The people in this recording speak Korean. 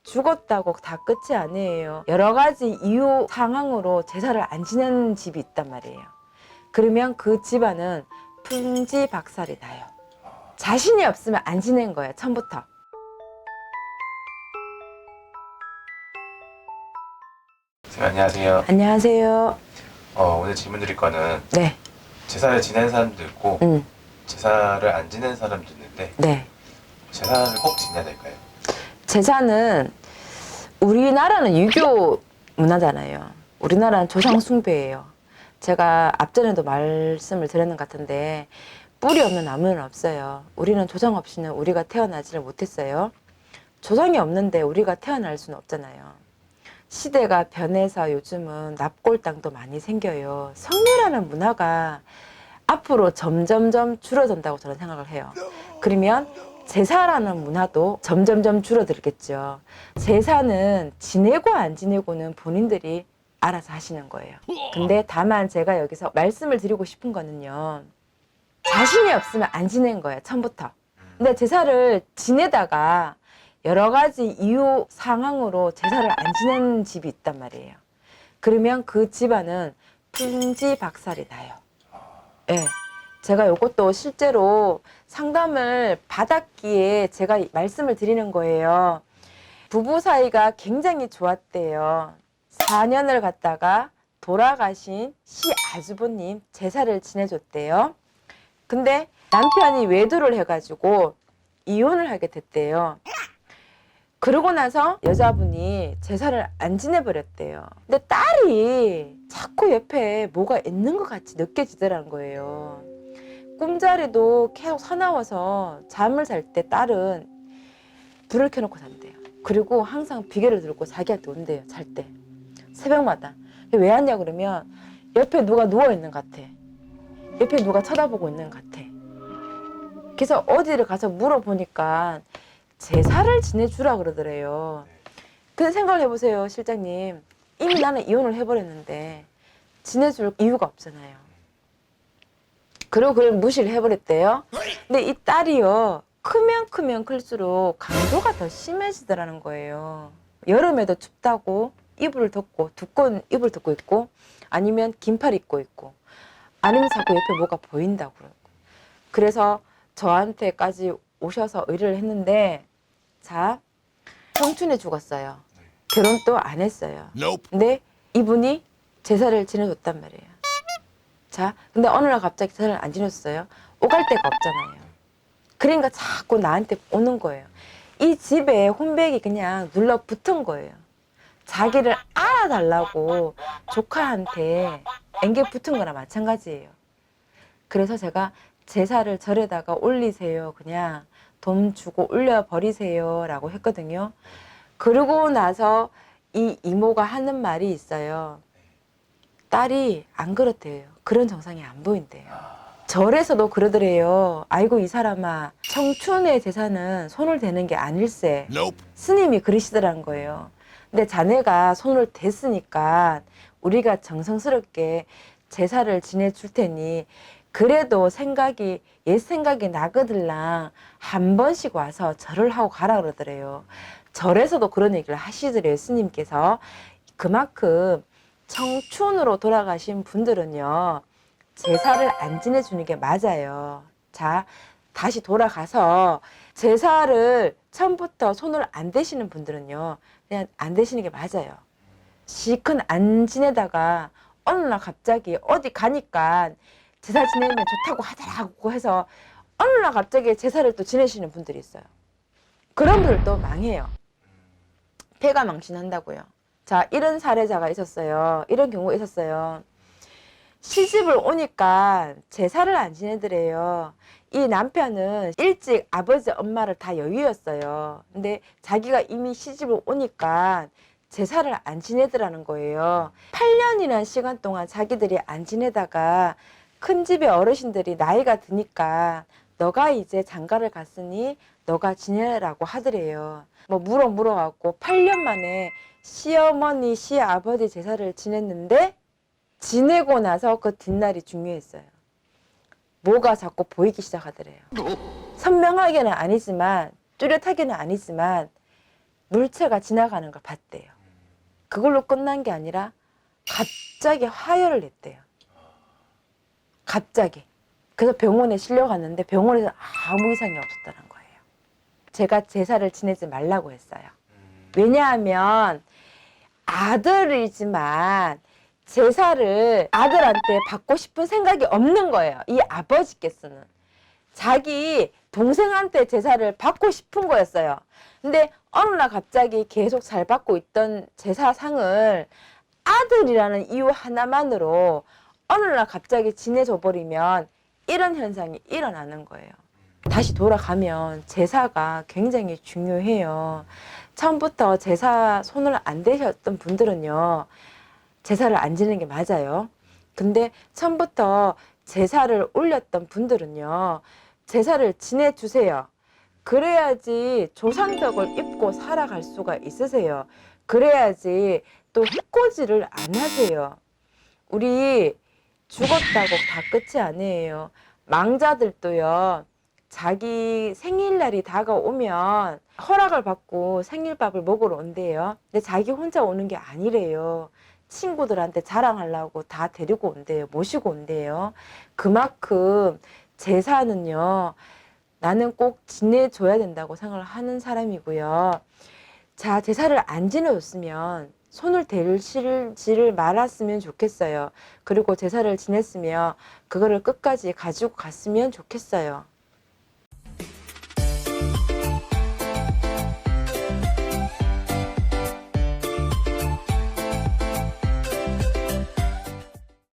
죽었다고 다 끝이 아니에요. 여러 가지 이유 상황으로 제사를 안 지내는 집이 있단 말이에요. 그러면 그 집안은 풍지박살이 나요. 자신이 없으면 안 지낸 거예요, 처음부터. 선생님 안녕하세요. 안녕하세요. 오늘 질문 드릴 거는 네. 제사를 지내는 사람도 있고 제사를 안 지내는 사람도 있는데 네. 제사를 꼭 지내야 될까요? 제사는 우리나라는 유교 문화잖아요. 우리나라는 조상 숭배예요. 제가 앞전에도 말씀을 드렸는 것 같은데 뿌리 없는 나무는 없어요. 우리는 조상 없이는 우리가 태어나지를 못했어요. 조상이 없는데 우리가 태어날 수는 없잖아요. 시대가 변해서 요즘은 납골당도 많이 생겨요. 성묘라는 문화가 앞으로 점점점 줄어든다고 저는 생각을 해요. 그러면 제사라는 문화도 점점점 줄어들겠죠. 제사는 지내고 안 지내고는 본인들이 알아서 하시는 거예요. 근데 다만 제가 여기서 말씀을 드리고 싶은 거는요. 자신이 없으면 안 지낸 거예요, 처음부터. 근데 제사를 지내다가 여러 가지 이유 상황으로 제사를 안 지내는 집이 있단 말이에요. 그러면 그 집안은 풍지박살이 나요. 예. 제가 이것도 실제로 상담을 받았기에 제가 말씀을 드리는 거예요. 부부 사이가 굉장히 좋았대요. 4년을 갔다가 돌아가신 시아주버님 제사를 지내줬대요. 근데 남편이 외도를 해가지고 이혼을 하게 됐대요. 그러고 나서 여자분이 제사를 안 지내버렸대요. 근데 딸이 자꾸 옆에 뭐가 있는 것 같이 느껴지더라는 거예요. 꿈자리도 계속 사나워서 잠을 잘 때 딸은 불을 켜놓고 잔대요. 그리고 항상 비계를 들고 자기한테 온대요. 잘 때. 새벽마다. 왜 왔냐 그러면 옆에 누가 누워있는 것 같아. 옆에 누가 쳐다보고 있는 것 같아. 그래서 어디를 가서 물어보니까 제사를 지내주라 그러더래요. 근데 생각을 해보세요, 실장님. 이미 나는 이혼을 해버렸는데 지내줄 이유가 없잖아요. 그리고 그걸 무시를 해버렸대요. 근데 이 딸이요, 크면 클수록 강도가 더 심해지더라는 거예요. 여름에도 춥다고 이불을 덮고, 두꺼운 이불 덮고 있고, 아니면 긴팔 입고 있고, 아니면 자꾸 옆에 뭐가 보인다고 그러고. 그래서 저한테까지 오셔서 의뢰를 했는데, 자, 청춘에 죽었어요. 결혼도 안 했어요. 근데 이분이 제사를 지내줬단 말이에요. 자, 근데 어느 날 갑자기 제사를 안 지냈어요. 오갈 데가 없잖아요. 그러니까 자꾸 나한테 오는 거예요. 이 집에 혼백이 그냥 눌러붙은 거예요. 자기를 알아달라고 조카한테 앵겨 붙은 거나 마찬가지예요. 그래서 제가 제사를 절에다가 올리세요. 그냥 돈 주고 올려버리세요. 라고 했거든요. 그러고 나서 이 이모가 하는 말이 있어요. 딸이 안 그렇대요. 그런 정상이 안 보인대요. 절에서도 그러더래요. 아이고 이 사람아, 청춘의 제사는 손을 대는 게 아닐세. 스님이 그러시더란 거예요. 근데 자네가 손을 댔으니까 우리가 정성스럽게 제사를 지내줄 테니 그래도 옛 생각이 나거들랑 한 번씩 와서 절을 하고 가라 그러더래요. 절에서도 그런 얘기를 하시더래요, 스님께서. 그만큼 청춘으로 돌아가신 분들은요, 제사를 안 지내주는 게 맞아요. 자, 다시 돌아가서 제사를 처음부터 손을 안 대시는 분들은요, 그냥 안 대시는 게 맞아요. 시큰 안 지내다가 어느 날 갑자기 어디 가니까 제사 지내면 좋다고 하더라고 해서 어느 날 갑자기 제사를 또 지내시는 분들이 있어요. 그런 분들도 망해요. 폐가 망신한다고요. 자, 이런 사례자가 있었어요. 이런 경우가 있었어요. 시집을 오니까 제사를 안 지내더래요. 이 남편은 일찍 아버지 엄마를 다 여의었어요. 근데 자기가 이미 시집을 오니까 제사를 안 지내더라는 거예요. 8년이라는 시간 동안 자기들이 안 지내다가 큰 집의 어르신들이 나이가 드니까 너가 이제 장가를 갔으니 너가 지내라고 하더래요. 뭐 물어갖고 8년 만에 시어머니, 시아버지 제사를 지냈는데 지내고 나서 그 뒷날이 중요했어요. 뭐가 자꾸 보이기 시작하더래요. 선명하게는 아니지만 뚜렷하게는 아니지만 물체가 지나가는 걸 봤대요. 그걸로 끝난 게 아니라 갑자기 화열을 냈대요. 갑자기. 그래서 병원에 실려갔는데 병원에서 아무 이상이 없었다는 거예요. 제가 제사를 지내지 말라고 했어요. 왜냐하면 아들이지만 제사를 아들한테 받고 싶은 생각이 없는 거예요. 이 아버지께서는. 자기 동생한테 제사를 받고 싶은 거였어요. 근데 어느 날 갑자기 계속 잘 받고 있던 제사상을 아들이라는 이유 하나만으로 어느 날 갑자기 지내줘 버리면 이런 현상이 일어나는 거예요. 다시 돌아가면 제사가 굉장히 중요해요. 처음부터 제사 손을 안 대셨던 분들은요, 제사를 안 지는 게 맞아요. 근데 처음부터 제사를 올렸던 분들은요, 제사를 지내주세요. 그래야지 조상덕을 입고 살아갈 수가 있으세요. 그래야지 또 해코지를 안 하세요. 우리 죽었다고 다 끝이 아니에요. 망자들도요, 자기 생일날이 다가오면 허락을 받고 생일밥을 먹으러 온대요. 근데 자기 혼자 오는 게 아니래요. 친구들한테 자랑하려고 다 데리고 온대요. 모시고 온대요. 그만큼 제사는요, 나는 꼭 지내줘야 된다고 생각을 하는 사람이고요. 자, 제사를 안 지내줬으면 손을 대지를 말았으면 좋겠어요. 그리고 제사를 지냈으면 그거를 끝까지 가지고 갔으면 좋겠어요.